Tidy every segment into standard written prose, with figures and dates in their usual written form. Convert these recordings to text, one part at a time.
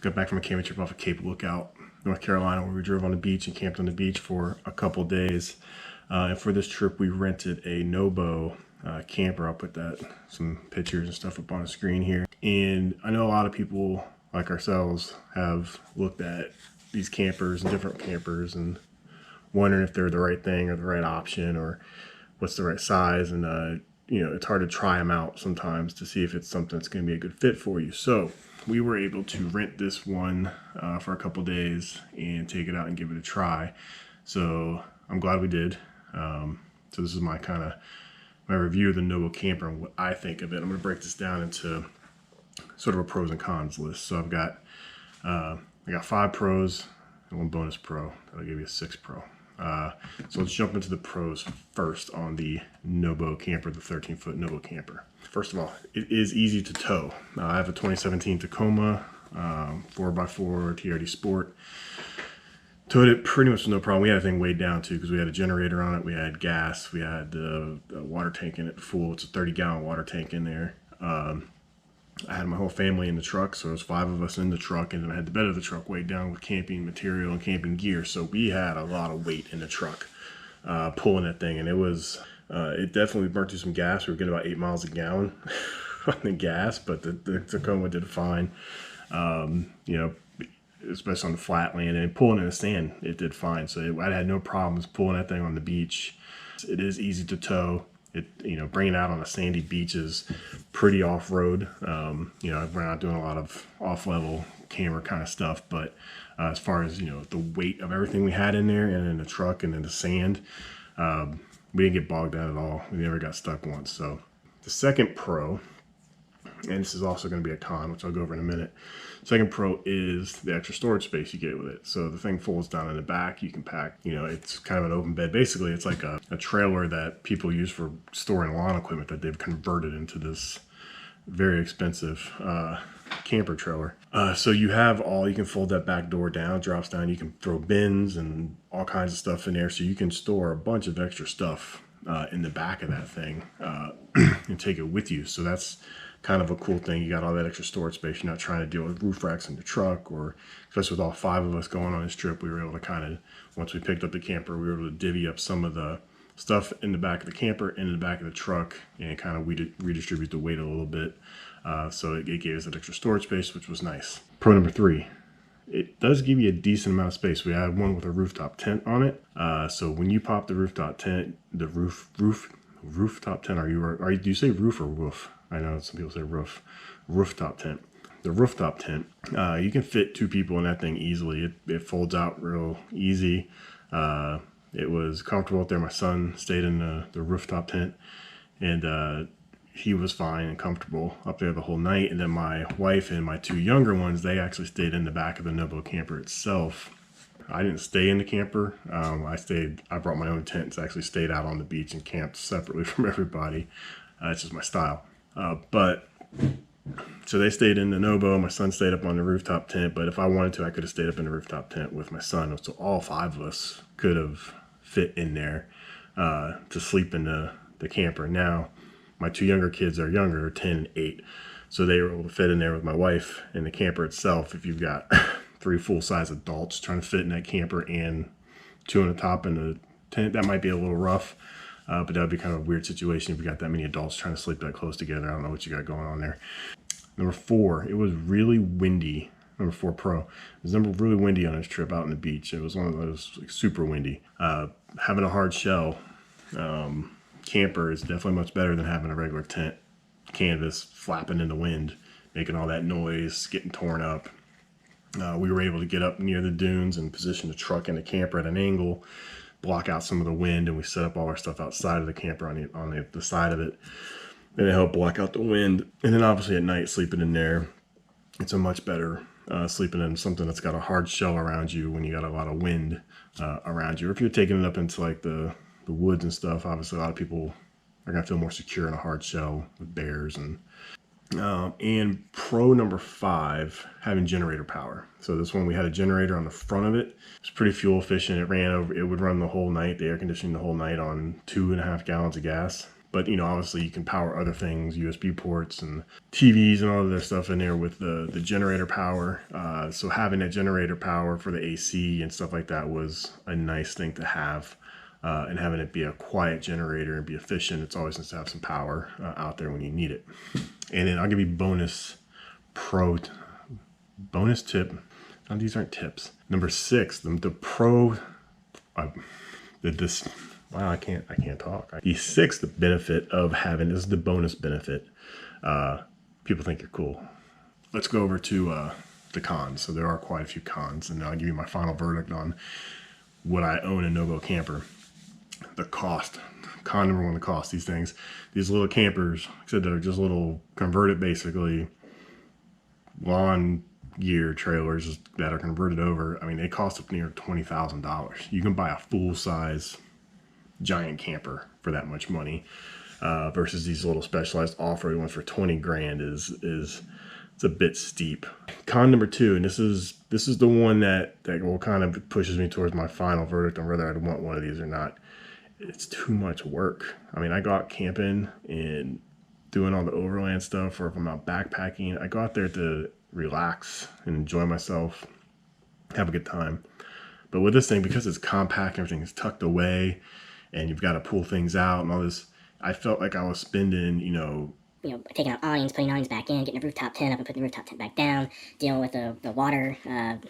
got back from a camping trip off of Cape Lookout, North Carolina, where we drove on the beach and camped on the beach for a couple days. And for this trip, we rented a NOBO camper. I'll put some pictures and stuff up on the screen here. And I know a lot of people like ourselves have looked at these campers and different campers and wondering if they're the right thing or the right option or what's the right size. And it's hard to try them out sometimes to see if it's something that's going to be a good fit for you. So we were able to rent this one for a couple days and take it out and give it a try. So I'm glad we did. So this is my review of the NOBO Camper and what I think of it. I'm going to break this down into sort of a pros and cons list. So I got 5 pros and 1 bonus pro. That'll give you a 6 pro. So let's jump into the pros first on the NOBO Camper, the 13-foot NOBO Camper. First of all, it is easy to tow. I have a 2017 Tacoma 4x4 TRD Sport. Towed it pretty much with no problem. We had a thing weighed down too because we had a generator on it. We had gas. We had a water tank in it full. It's a 30-gallon water tank in there. I had my whole family in the truck, so it was 5 of us in the truck, and then I had the bed of the truck weighed down with camping material and camping gear. So we had a lot of weight in the truck pulling that thing, and it definitely burnt through some gas. We were getting about 8 miles a gallon on the gas, but the Tacoma did fine. Especially on the flat land, and pulling in the sand, it did fine. So I had no problems pulling that thing on the beach. It is easy to tow. Bringing it out on a sandy beach is pretty off-road. We're not doing a lot of off-level camera kind of stuff, but as far as, the weight of everything we had in there and in the truck and in the sand, we didn't get bogged down at all. We never got stuck once. So the second pro, and this is also going to be a con, which I'll go over in a minute. Second pro is the extra storage space you get with it. So the thing folds down in the back. You can pack, it's kind of an open bed. Basically, it's like a trailer that people use for storing lawn equipment that they've converted into this very expensive camper trailer. So you can fold that back door down, drops down. You can throw bins and all kinds of stuff in there. So you can store a bunch of extra stuff in the back of that thing and take it with you. So that's kind of a cool thing. You got all that extra storage space. You're not trying to deal with roof racks in the truck, or especially with all 5 of us going on this trip, we were able to once we picked up the camper, we were able to divvy up some of the stuff in the back of the camper and in the back of the truck and kind of redistribute the weight a little bit. So it gave us that extra storage space, which was nice. Pro number 3, it does give you a decent amount of space. We had one with a rooftop tent on it. So when you pop the rooftop tent, the rooftop tent, do you say roof or roof? I know some people say roof. Rooftop tent. The rooftop tent, you can fit 2 people in that thing easily. It folds out real easy. It was comfortable out there. My son stayed in the rooftop tent, and he was fine and comfortable up there the whole night. And then my wife and my 2 younger ones, they actually stayed in the back of the NOBO Camper itself. I didn't stay in the camper. I brought my own tent, so I actually stayed out on the beach and camped separately from everybody. It's just my style. So they stayed in the NOBO. My son stayed up on the rooftop tent, but if I wanted to, I could have stayed up in the rooftop tent with my son. So all 5 of us could have fit in there to sleep in the camper. Now, my 2 younger kids are younger, 10 and 8. So they were able to fit in there with my wife in the camper itself. If you've got 3 full-size adults trying to fit in that camper and 2 on the top in the tent, that might be a little rough. But that would be kind of a weird situation if you got that many adults trying to sleep that close together. I don't know what you got going on there. Number 4, it was really windy. Number 4 Pro. It was really windy on this trip out on the beach. It was one of those super windy. Having a hard shell camper is definitely much better than having a regular tent canvas flapping in the wind, making all that noise, getting torn up. We were able to get up near the dunes and position the truck and the camper at an angle, block out some of the wind, and we set up all our stuff outside of the camper on the side of it, and it helped block out the wind. And then obviously at night, sleeping in there, it's a much better sleeping in something that's got a hard shell around you when you got a lot of wind around you. Or if you're taking it up into like the woods and stuff, obviously a lot of people are gonna feel more secure in a hard shell with bears. And pro number 5, having generator power. So this one, we had a generator on the front of it. It's pretty fuel efficient. It would run the whole night, the air conditioning the whole night on 2.5 gallons of gas. But, you know, obviously you can power other things, USB ports and TVs and all of that stuff in there with the generator power. So having that generator power for the AC and stuff like that was a nice thing to have. And having it be a quiet generator and be efficient, it's always nice to have some power out there when you need it. And then I'll give you bonus tip. Oh, these aren't tips. Number 6, the pro, wow, I can't talk. The 6th benefit of having, this is the bonus benefit. People think you're cool. Let's go over to the cons. So there are quite a few cons, and I'll give you my final verdict on would I own a NOBO camper. The cost. Con number 1, the cost. These little campers, like I said, that are just little converted, basically lawn gear trailers that are converted over. I mean, they cost up near $20,000. You can buy a full size giant camper for that much money, versus these little specialized off-road ones for 20 grand is it's a bit steep. Con number 2, and this is the one that will kind of pushes me towards my final verdict on whether I'd want one of these or not. It's too much work. I mean, I go out camping and doing all the overland stuff, or if I'm out backpacking, I go out there to relax and enjoy myself, have a good time. But with this thing, because it's compact, everything is tucked away, and you've got to pull things out and all this, I felt like I was spending, taking out awnings, putting awnings back in, getting the rooftop tent up and putting the rooftop tent back down, dealing with the water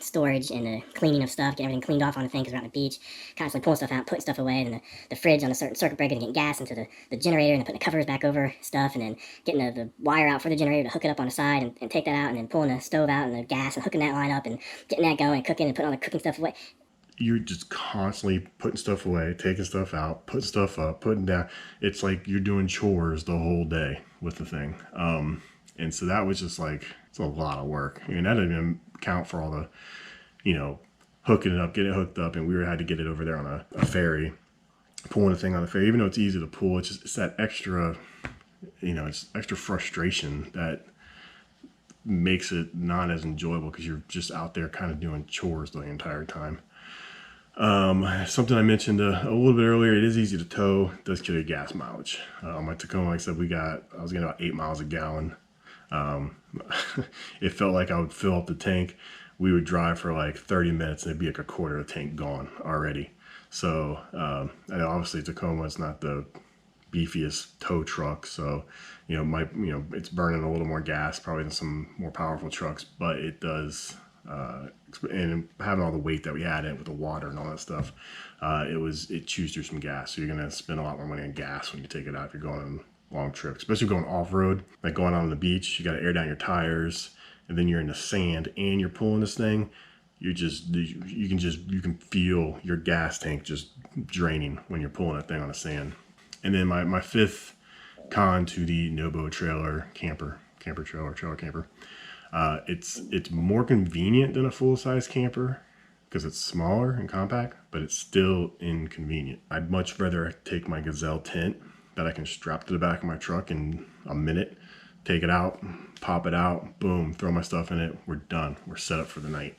storage and the cleaning of stuff, getting everything cleaned off on the thing because we're on the beach, constantly pulling stuff out, putting stuff away, and the fridge on a certain circuit breaker to get gas into the generator, and then putting the covers back over stuff, and then getting the wire out for the generator to hook it up on the side and take that out, and then pulling the stove out and the gas and hooking that line up and getting that going and cooking and putting all the cooking stuff away. You're just constantly putting stuff away, taking stuff out, putting stuff up, putting down. It's like you're doing chores the whole day with the thing. And so that was just like, it's a lot of work. I mean, that didn't even count for all the, hooking it up, getting it hooked up. And we had to get it over there on a ferry, pulling the thing on the ferry. Even though it's easy to pull, it's that extra, it's extra frustration that makes it not as enjoyable because you're just out there kind of doing chores the entire time. Something I mentioned a little bit earlier, it is easy to tow. It does kill your gas mileage. My Tacoma, like I said, I was getting about 8 miles a gallon. It felt like I would fill up the tank. We would drive for like 30 minutes and it'd be like a quarter of the tank gone already. So, and obviously Tacoma is not the beefiest tow truck. So, it's burning a little more gas probably than some more powerful trucks, but it does, and having all the weight that we had in it with the water and all that stuff, it chews through some gas. So you're going to spend a lot more money on gas when you take it out if you're going on long trips, especially going off-road, like going out on the beach. You got to air down your tires, and then you're in the sand and you're pulling this thing. You can feel your gas tank just draining when you're pulling that thing on the sand. And then my 5th con to the NOBO trailer camper, it's more convenient than a full-size camper because it's smaller and compact, but it's still inconvenient. I'd much rather take my Gazelle tent that I can strap to the back of my truck in a minute, take it out, pop it out, boom, throw my stuff in it, we're done. We're set up for the night.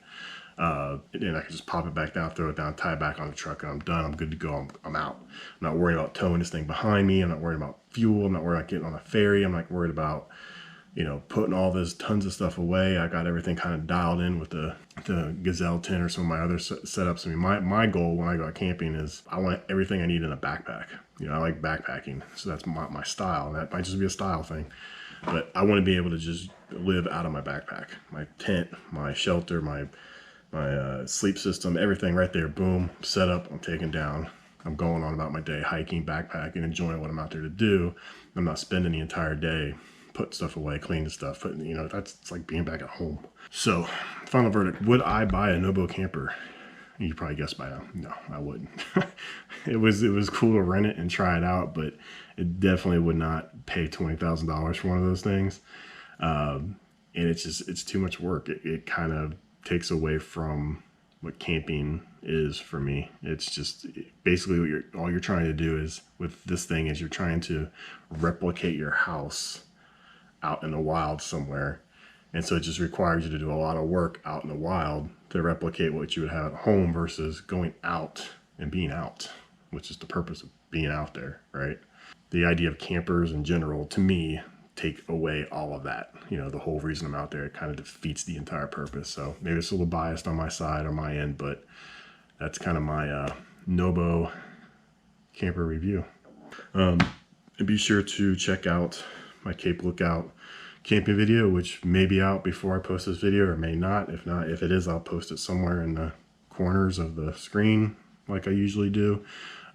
And I can just pop it back down, throw it down, tie it back on the truck, and I'm done. I'm good to go. I'm out. I'm not worried about towing this thing behind me. I'm not worried about fuel. I'm not worried about getting on a ferry. I'm not worried about, putting all this tons of stuff away. I got everything kind of dialed in with the Gazelle tent or some of my other setups. I mean, my goal when I go out camping is I want everything I need in a backpack. I like backpacking, so that's my style. And that might just be a style thing. But I want to be able to just live out of my backpack. My tent, my shelter, my sleep system, everything right there, boom, set up, I'm taking down. I'm going on about my day, hiking, backpacking, enjoying what I'm out there to do. I'm not spending the entire day putting stuff away, cleaning stuff, it's like being back at home. So, final verdict, would I buy a NOBO camper? You probably guessed by now. No, I wouldn't. It was cool to rent it and try it out, but it definitely would not pay $20,000 for one of those things. And it's too much work. It kind of takes away from what camping is for me. It's just basically all you're trying to do is with this thing is you're trying to replicate your house out in the wild somewhere. And so it just requires you to do a lot of work out in the wild to replicate what you would have at home versus going out and being out, which is the purpose of being out there, right? the idea of campers in general, to me, take away all of that. You know, the whole reason I'm out there, it kind of defeats the entire purpose. So maybe it's a little biased on my side or my end, but that's kind of my NOBO Camper review. And be sure to check out my Cape Lookout camping video, which may be out before I post this video or may not. If it is, I'll post it somewhere in the corners of the screen like I usually do.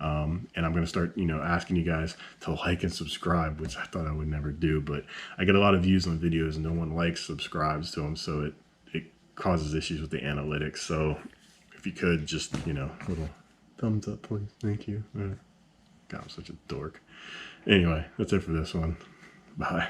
And I'm going to start, asking you guys to like and subscribe, which I thought I would never do, but I get a lot of views on videos and no one likes, subscribes to them. So it causes issues with the analytics. So if you could just, little thumbs up, please. Thank you. God, I'm such a dork. Anyway, that's it for this one. Bye.